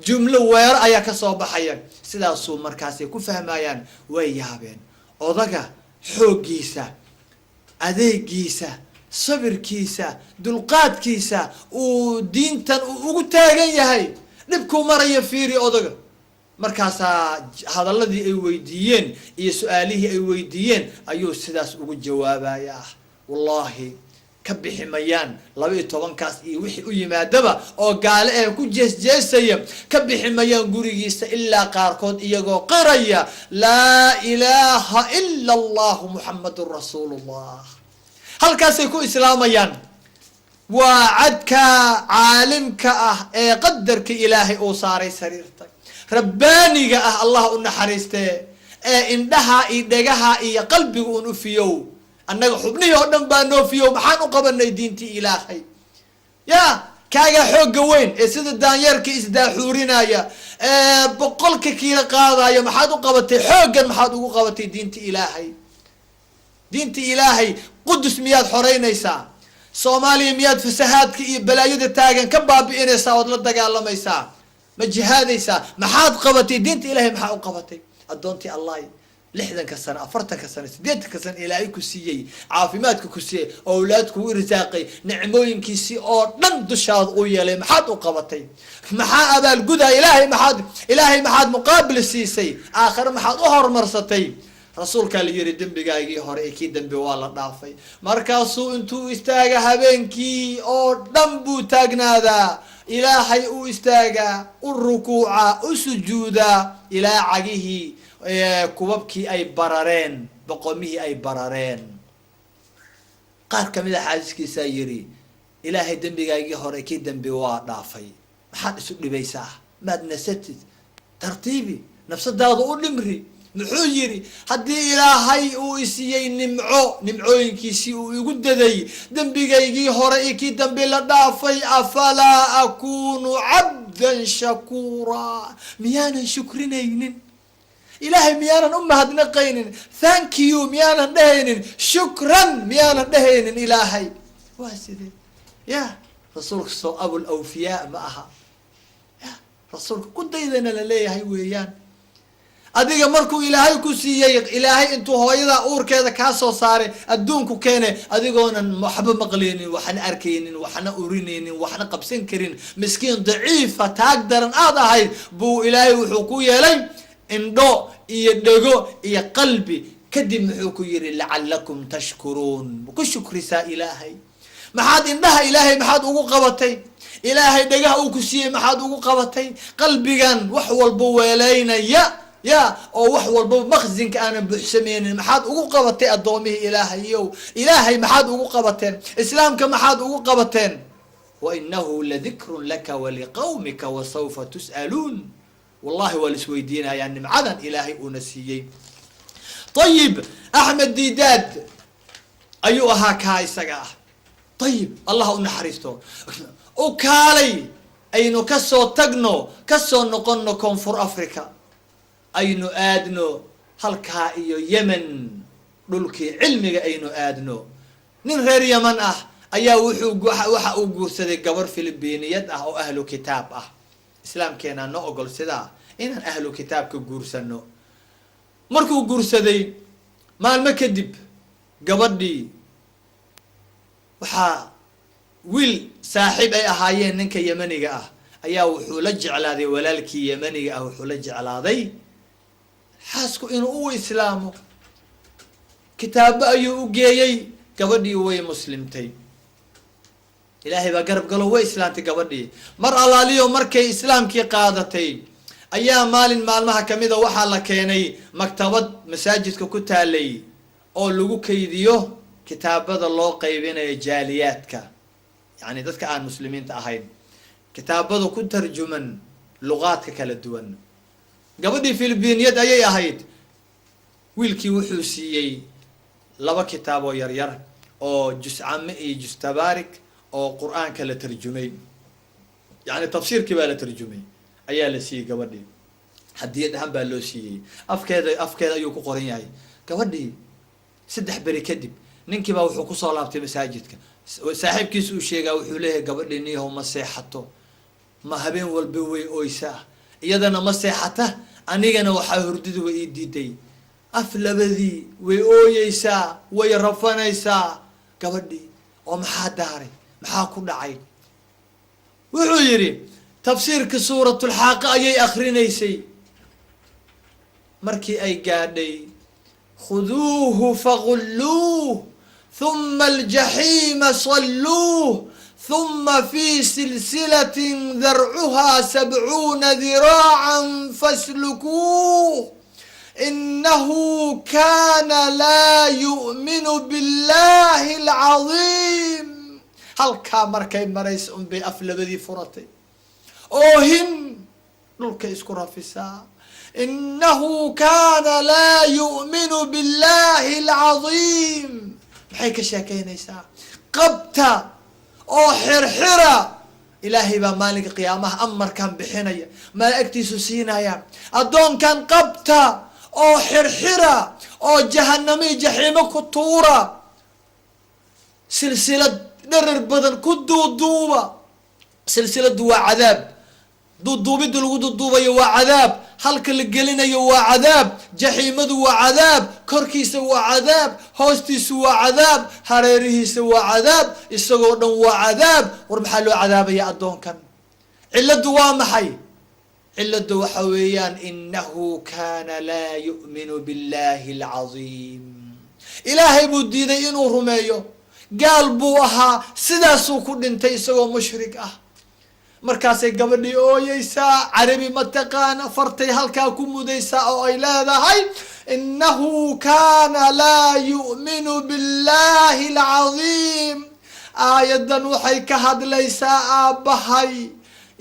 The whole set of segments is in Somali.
jumlo weer ayaa ka soo baxaya sidaasuu markaasay ku fahmayaan way yaabeen odaga xooggiisa adeegiisa sabirkiisa dulqaadkiisa uu diintan ugu taagan yahay dhibkuu maraya fiiri odaga markaasaa hadalladii ay weydiiyeen iyo su-aalihii ay weydiiyeen ayuu sidaas ugu jawaabayaa wallahi ka bixi mayaan 12kaas iyo wixii u yimaadaba oo gaale ee ku jeesjeesaya ka bixi mayaan gurigiisa ilaa qaarkood iyagoo qiraya laa ilaaha ila allah muhammadur rasuulullah halkaasay ku islaamayaan waa cadka caalimka ah ee qadarka ilaahay uu saaray sariirta rabbaaniga ah allah u naxariistee ee indhaha iyo dhagaha iyo qalbiga uu u fiyow annaga xubnihii oo dhan baa noo fiyow maxaan u qabanay diintii ilaahay ya kaaga xoogga weyn ee sida daanyeerka isdaaxuurinaya ee 100 kiilo qaadaya maxaad u qabatay xooggan maxaad ugu qabatay diintii ilaahay diintii ilaahay qudus miyaad xoreynaysaa soomaaliya miyaad fasahaadka iyo balaayada taagan ka baabi'inaysaa ood la dagaalamaysaa ma jihaadaysaa maxaad qabatay diinta ilaahay maxaa u qabatay addoontii allah 60 sano 40 sano 80 sano ilaahay ku siiyey caafimaadka ku siiyey awlaadku u irsaaqay nicmooyinkiisii oo dhan dushaad u yeelay maxaad u qabatay maxaa abaal gudaa ilaahay maxaad muqaabil siisay aakhir maxaad u hormarsatay rasuulka la yiri dambigaagii hore ee kii dambe waa la dhaafay markaasuu intuu istaaga habeenkii oo dhan buu taagnaadaa ilaahay uu istaagaa u rukuuca u sujuudaa ilaa cagihii kubabkii ay barareen boqomihii ay barareen qaar kamid ah xadiiskiisa yiri ilaahay dambigaagii hore kii dambe waa dhaafay maxaad isu dhibaysaa maad nasatid tartiibi nafsadaada u dhimri muxuu yiri haddii ilaahay uu isiyey nimcooyinkiisii uu igu daday dambigaygii hore iyo kii dambe la dhaafay afalaa akunu cabdan shakuura miyaanan shukrinaynin ilaahay miyaanan u mahadnaqaynin thank you miyaanan dhehaynin shukran miyaanan dhehaynin ilaahay waa sidee ya rasuulka soo abul awfiyaa ma aha ya rasuulka ku daydana la leeyahay weeyaan adiga markuu ilaahay ku siiyay ilaahay intuu hooyada uurkeeda ka soo saaray adduunku keenay adigoonan waxba maqleenin waxna arkaynin waxna urinaynin waxna qabsan karin miskiin daciifa taag daran aad ahayd buu ilaahay wuxuu ku yeelay indho iyo dhago iyo qalbi kadib muxuu ku yiri la'allakum tashkuruun ku shukrisaa ilaahay maxaad indhaha ilaahay maxaad ugu qabatay ilaahay dhagaha uu ku siiyay maxaad ugu qabatay qalbigan wax walba weelaynaya يا أو وح والبو مخزنك أنا بحسمين ما حد أقول قبتين الضومي إلهي ما حد أقول قبتين إسلامك ما حد أقول قبتين وإنه لذكر لك ولقومك وسوف تسألون والله والسويدين يعني معدن إلهي أنسيي طيب أحمد ديداد أيها كاي سقاه طيب الله نحرسته وكالي أينو كسو تجنو كسو نقنو كونفور أفريقيا aynu aadno halkaa iyo yemen dhulkii cilmiga aynu aadno nin reer yemen ah ayaa waxa uu guursaday gabar filibiiniyad ah oo ahlu kitaab ah islaamkeena noo ogol sidaa inaan ahlu kitaabka guursano markuu guursaday maalmo kadib gabadhii waxaa wiil saaxiib ay ahaayeen ninka yemeniga ah ayaa wuxuu la jeclaaday walaalkii yemeniga ah wuxuu la jeclaaday xaasku inuu islaamo kitaab ayuu u geeyay gabadhii way muslimtay ilaahay baa garab galo way islaantay gabadhii mar alaaliyo markay islaamkii qaadatay ayaa maalmaha kamida waxaa la keenay maktabad masaajidka ku taalay oo lagu kaydiyo kitaabada loo qaybinayo jaaliyaadka yani dadka aan muslimiinta ahayn kitaabada ku tarjuman luqaadka kala duwan gabadhii filibiiniyad ayay ahayd wiilkii wuxuu siiyey 2 kitaab oo yaryar oo juz camme iyo juz tabaarik oo quraanka la tarjumay yani tafsiirkii baa la tarjumay ayaa la siiyey gabadhii hadiyad ahaan baa loo siiyey afkeeda ayuu ku qoran yahay gabadhii 3 bari kadib ninkii baa wuxuu ku soo laabtay masaajidka saaxiibkiisu uu sheegay wuxuu leeyahay gabadhii niyahow ma seexato ma habeen walba way oysaa iyadana ma seexata anigana waxaa hurdida way ii diiday af labadii way ooyeysaa way rafanaysaa gabadhii oo maxaa daaray maxaa ku dhacay wuxuu yidhi tafsiirka suuratulxaaqa ayay akrinaysay markii ay gaadhay khuduuhu fagulluuh huma aljaxiima salluuh huma fi silsilatin darcuhaa 70 diraacan faslukuuh inahu kana laa yu'minu billahi alcadiim halkaa markay maraysa unbay af labadii furatay oohin dhulka isku rafisaa inahu kana laa yu'minu billahi alcadiim maxay ka sheekeynaysaa qabta oo xirxira ilaahay baa maalinka qiyaamaha amarkan bixinaya malaa'igtiisu siinaya addoonkan qabta oo xirxira oo jahanamo iyo jaxiimo ku tuura silsilad dherer badan ku duuduuba silsiladu waa cadaab duuduubida lagu duuduubayo waa cadaab halka la gelinayo waa cadaab jaxiimadu waa cadaab korkiisa waa cadaab hoostiisu waa cadaab hareerihiisa waa cadaab isagoo dhan waa cadaab war maxaa loo cadaabaya addoonkan ciladu waa maxay ciladu waxa weeyaan inahu kana laa yu'minu billahi alcadiim ilaahay buu diiday inuu rumeeyo gaal buu ahaa sidaasuu ku dhintay isagoo mushrik ah markaasay gabadhii ooyeysaa carabi mataqaana fartay halkaa ku mudaysaa oo ay leedahay inahu kana laa yu'minu billahi alcadiim aayadan waxay ka hadlaysaa aabbahay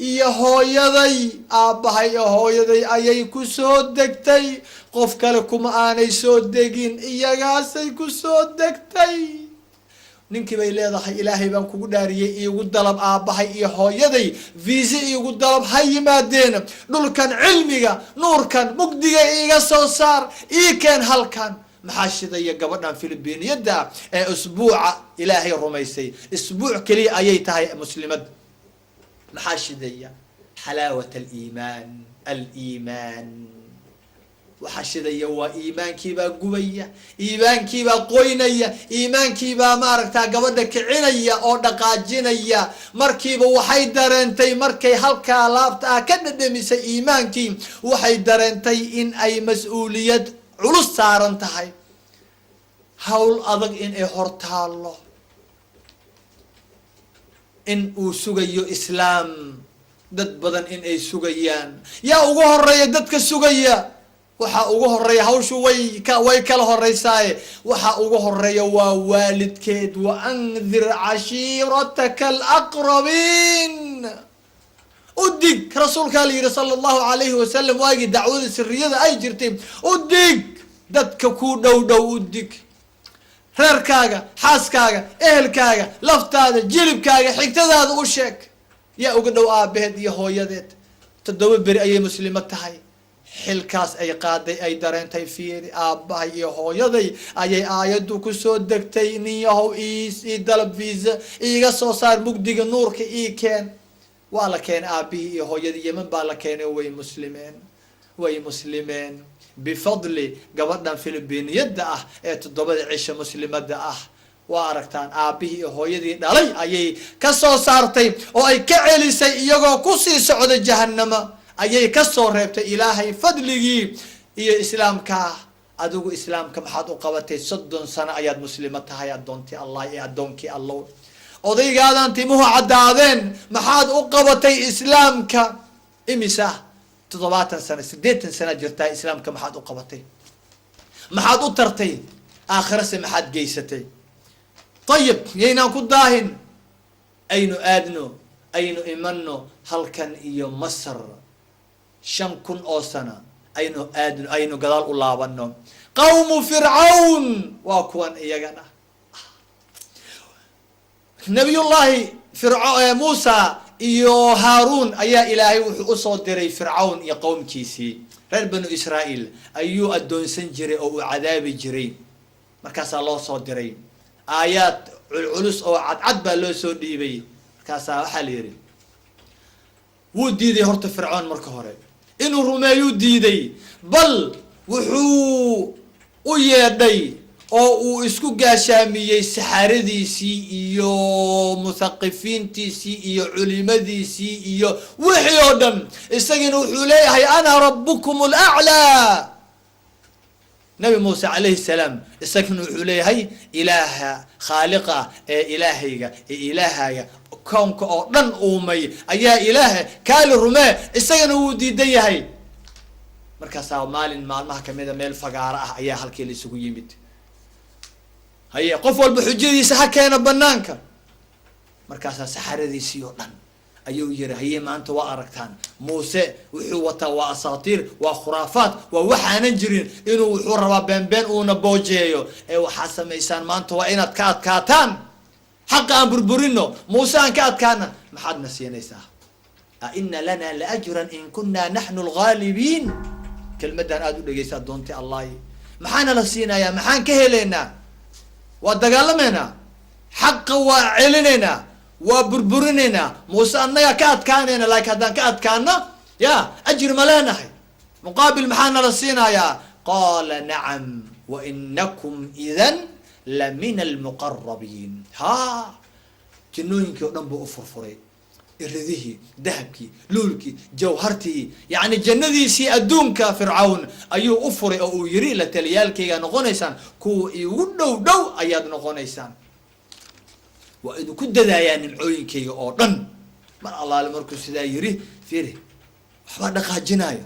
iyo hooyaday aabbahay iyo hooyaday ayay ku soo degtay qof kale kuma aanay soo degin iyagaasay ku soo degtay ninkii bay leedahay ilaahay baan kugu dhaariyey iigu dalab aabbahay iyo hooyaday viisa iigu dalab ha yimaadeen dhulkan cilmiga nuurkan mugdiga iiga soo saar ii keen halkan maxaa shidaya gabadhan filibiiniyadda ee usbuuca ilaahay rumaysay isbuuc keliya ayay tahay muslimad maxaa shidaya xalaawat aliimaan waxaa shidaya waa iimaankiibaa gubaya iimaankiibaa qoynaya iimaankiibaa maaragtaa gabadha kicinaya oo dhaqaajinaya markiiba waxay dareentay markay halkaa laabta ah ka dhadhamisay iimaankii waxay dareentay in ay mas-uuliyad culus saaran tahay hawl adag in ay hortaallo in uu sugayo islaam dad badan in ay sugayaan yaa ugu horeeya dadka sugaya waxaa ugu horeeya hawshu way kala horeysaaye waxaa ugu horeeya waa waalidkeed wa andir cashiirataka alaqrabiin udig rasuulkaa la yidhi sala allahu calayhi wasalam waagii dacwada siriyada ay jirtay udig dadka ku dhow dhow udig reerkaaga xaaskaaga ehelkaaga laftaada jilibkaaga xigtadaada u sheeg yaa uga dhow aabaheed iyo hooyadeed 7 beri ayay muslimo tahay xilkaas ay qaaday ay dareentay fiiri aabbahay iyo hooyaday ayay aayaddu ku soo degtay nin yahow ii dalab viisa iiga soo saar mugdiga nuurka ii keen waa la keenay aabbihii iyo hooyadii yeman baa la keenay way muslimeen bifadli gabadhan filibiiniyadda ah ee 7 cisho muslimada ah waa aragtaan aabbihii iyo hooyadii dhalay ayay ka soo saartay oo ay ka celisay iyagoo kusii socda jahannama ayay ka soo reebtay ilaahay fadligii iyo islaamka adigu islaamka maxaad u qabatay 30 sano ayaad muslimo tahay addoontii allah iyo addoonkii allow odaygaadan timuhu caddaadeen maxaad u qabatay islaamka imisa 70 sano 80 sano jirtaa islaamka maxaad u qabatay maxaad u tartay aakhirase maxaad geysatay طيب yaynaan ku daahin aynu aadno aynu imanno halkan iyo masar 5,000 oo sano aynu gadaal u laabano qawmu fircawn waa kuwan iyagana nabiyullaahi muusa iyo haaruun ayaa ilaahay wuxuu usoo diray fircawn iyo qowmkiisii reer banu israa'iil ayuu addoonsan jiray oo uu cadaabi jiray markaasaa loo soo diray aayaad culculus oo cadcad baa loo soo dhiibay markaasaa waxaa la yidhi wuu diiday horta fircoon marka hore inuu rumeeyu diiday bal wuxuu u yeedhay oo uu isku gaashaamiyey saxaaradiisii iyo muthaqifiintiisii iyo culimadiisii iyo wixii oo dhan isagina wuxuu leeyahay ana rabbukum alaclaa. nabi muuse calayhi salaam isagana wuxuu leeyahay ilaaha khaaliqa ee ilaahayga ee ilaahaya koonka oo dhan uumay ayaa ilaaha kaali rumee isagana wuu diidan yahay. markaasaa maalin maalmaha kamida meel fagaaro ah ayaa halkii la isugu yimid. haye qof walba xujadiisa ha keena banaanka. markaasaa saxaradiisii oo dhan ayuu yiri haye maanta waa aragtaan muuse wuxuu wataa waa asaatiir waa khuraafaat waa waxaanan jirin inuu wuxuu rabaa beenbeen uuna boojeeyo ee waxaa samaysaan maanta waa inaad ka adkaataan xaqa aan burburino muuse aan ka adkaana maxaadna siinaysaa aina lana laajran in kunaa naxnu alghaalibiin. kelmadan aada u dhegeysa adoonti allah maxaana la siinayaa maxaan ka helaynaa waa dagaalameynaa xaqa waa celinaynaa waa burburinaynaa muuse annaga ka adkaanayna laakiin haddaan ka adkaano ya ajri ma leenahay muqaabil maxaana la siinayaa qaala nacam wa inakum idan la min almuqarabiin. ha jinnooyinkii oo dhan buu u furfuray iridihii dahabkii luulkii jawhartii yani jannadiisii adduunka fircawn ayuu u furay oo uu yiri la taliyaalkayga noqonaysaan kuwa igu dhow dhow ayaad noqonaysaan waa idinku dadaayaa nimcooyinkayga oo dhan. mar allaale markuu sidaa yiri fiiri waxbaa dhaqaajinaya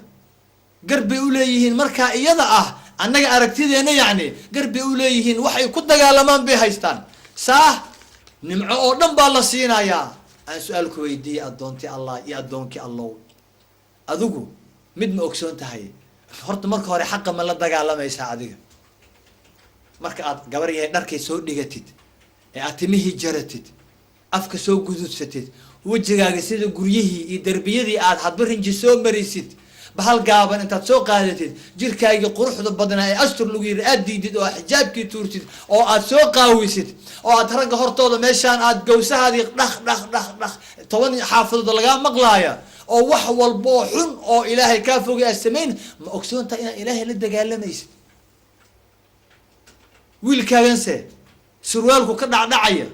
gar bay u leeyihiin markaa iyada ah annaga aragtideena yani gar bay u leeyihiin waxay ku dagaalamaan bay haystaan saah nimco oo dhan baa la siinayaa. aan su-aalku weydiiyey addoontii allah iyo addoonkii allow adigu mid ma ogsoon tahay horta marka hore xaqa ma la dagaalamaysaa adiga marka aad gabar yahay dharkay soo dhigatid ee aad timihii jaratid afka soo gududsatid wejigaaga sida guryihii iyo derbiyadii aad hadba rinji soo marisid bahal gaaban intaad soo qaadatid jirkaagii quruxda badnaa ee astur lagu yiri aad diidid oo xijaabkii tuurtid oo aad soo qaawisid oo aad ragga hortooda meeshaan aad gawsahaadii dhaq dhaq dhaq dhaq 10 xaafadood lagaa maqlaaya oo wax walba oo xun oo ilaahay kaa fogay aad samayn ma ogsoontaa inaad ilaahay la dagaalamaysid. wiilkaaganse surwaalku ka dhacdhacaya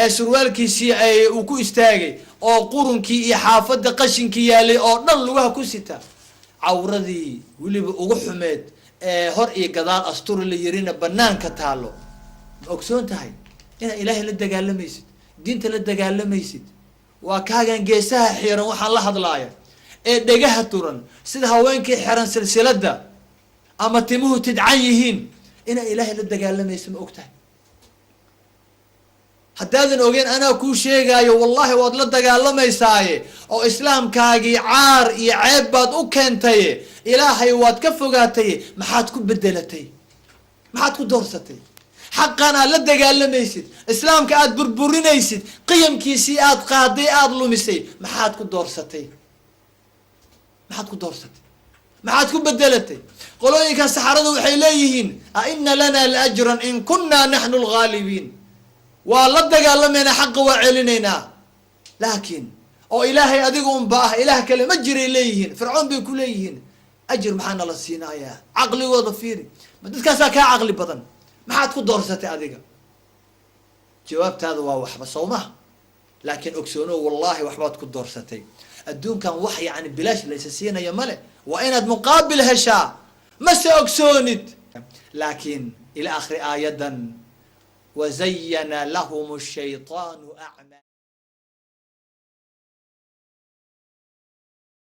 ee surwaalkiisii ay uu ku istaagay oo qurunkii iyo xaafada qashinkii yaalay oo dhan lugaha ku sita cawradii weliba ugu xumeed ee hor iyo gadaal asturi la yirina banaanka taalo ma ogsoon tahay inaad ilaahay la dagaalamaysid diinta la dagaalamaysid. waa kaagan geesaha xiran waxaan la hadlaaya ee dhegaha turan sida haweenkii xiran silsilada ama timuhu tidcan yihiin inaad ilaahay la dagaalamaysid ma ogtahay. haddaadan ogeen anaa kuu sheegaayo wallahi waad la dagaalamaysaye oo islaamkaagii caar iyo ceeb baad u keentay ilaahay waad ka fogaatay maxaad ku bedelatay maxaad ku doorsatay xaqan aad la dagaalamaysid islaamka aad burburinaysid qiyamkiisii aad qaaday aad lumisay maxaad ku doorsatay maxaad ku doorsatay maxaad ku bedelatay. qolooyinka saxarada waxay leeyihiin aina lana laajran in kunaa naxnu alghaalibiin waa la dagaalamayna xaqa waa celinaynaa laakiin oo ilaahay adiga unba ah ilaah kale ma jiray leeyihiin fircoon bay ku leeyihiin ajir maxaana la siinayaa caqligooda fiiri ma dadkaasaa kaa caqli badan maxaad ku doorsatay adiga jawaabtaada waa waxba soo maha laakiin ogsoono wallahi waxbaad ku doorsatay adduunkan wax yani bilaash laysa siinaya male waa inaad muqaabil heshaa mase ogsoonid. laakiin ila akhri aayadan وزين لهم الشيطان أعمالهم